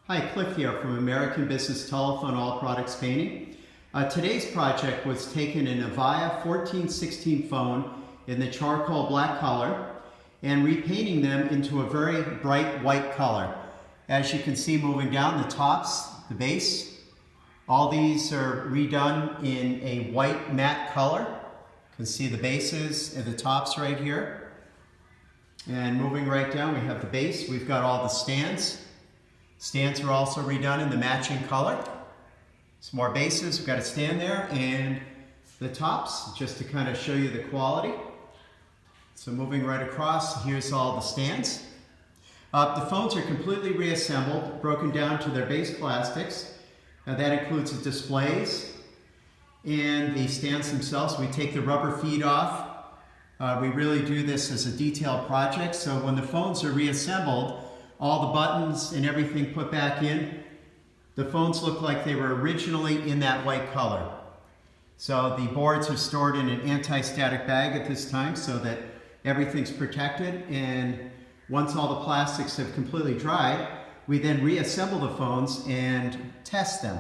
Hi, Cliff here from American Business Telephone All Products Painting. Today's project was taking an Avaya 1416 phone in the charcoal black color and repainting them into a very bright white color. As you can see moving down, the tops, the base, all these are redone in a white matte color. You can see the bases and the tops right here. And moving right down, we have the base. We've got all the stands. Stands are also redone in the matching color. Some more bases, we've got a stand there, and the tops, just to kind of show you the quality. So moving right across, here's all the stands. The phones are completely reassembled, broken down to their base plastics. That includes the displays and the stands themselves. We take the rubber feet off. We really do this as a detailed project, so when the phones are reassembled, all the buttons and everything put back in, the phones look like they were originally in that white color. So the boards are stored in an anti-static bag at this time so that everything's protected, and once all the plastics have completely dried, we then reassemble the phones and test them.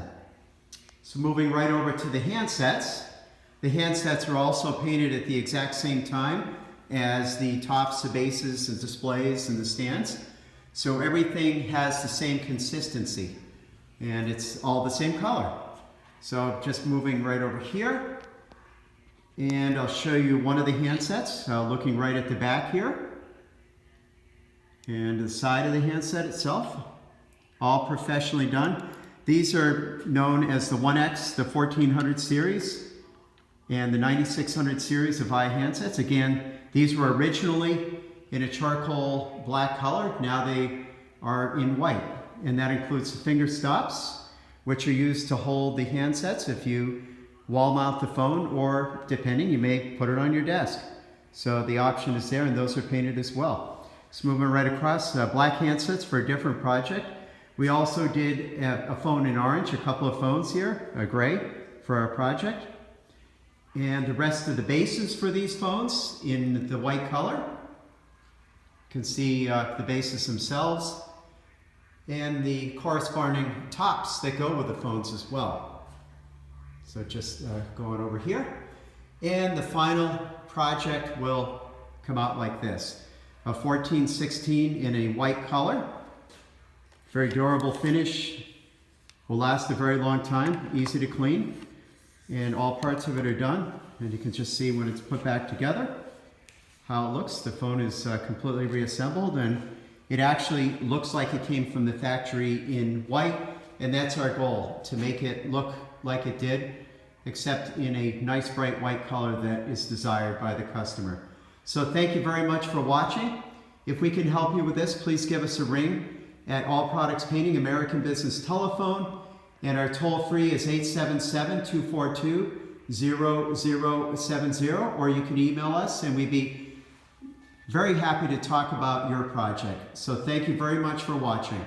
So moving right over to the handsets. The handsets are also painted at the exact same time as the tops, the bases, the displays, and the stands. So everything has the same consistency and it's all the same color. So just moving right over here, and I'll show you one of the handsets, looking right at the back here and the side of the handset itself, all professionally done. These are known as the 1X, the 1400 series, and the 9600 series of Avaya handsets. Again, these were originally in a charcoal black color. Now they are in white, and that includes the finger stops, which are used to hold the handsets if you wall mount the phone, or depending, you may put it on your desk. So the option is there, and those are painted as well. So moving right across, black handsets for a different project. We also did a phone in orange, a couple of phones here, a gray for our project. And the rest of the bases for these phones in the white color. You can see the bases themselves and the corresponding tops that go with the phones as well. So just going over here. And the final project will come out like this. A 1416 in a white color. Very durable finish. Will last a very long time. Easy to clean. And all parts of it are done. And you can just see when it's put back together how it looks. The phone is completely reassembled, and it actually looks like it came from the factory in white, and that's our goal, to make it look like it did, except in a nice bright white color that is desired by the customer. So thank you very much for watching. If we can help you with this, please give us a ring at All Products Painting, American Business Telephone, and our toll-free is 877-242-0070, or you can email us, and we'd be very happy to talk about your project. So thank you very much for watching.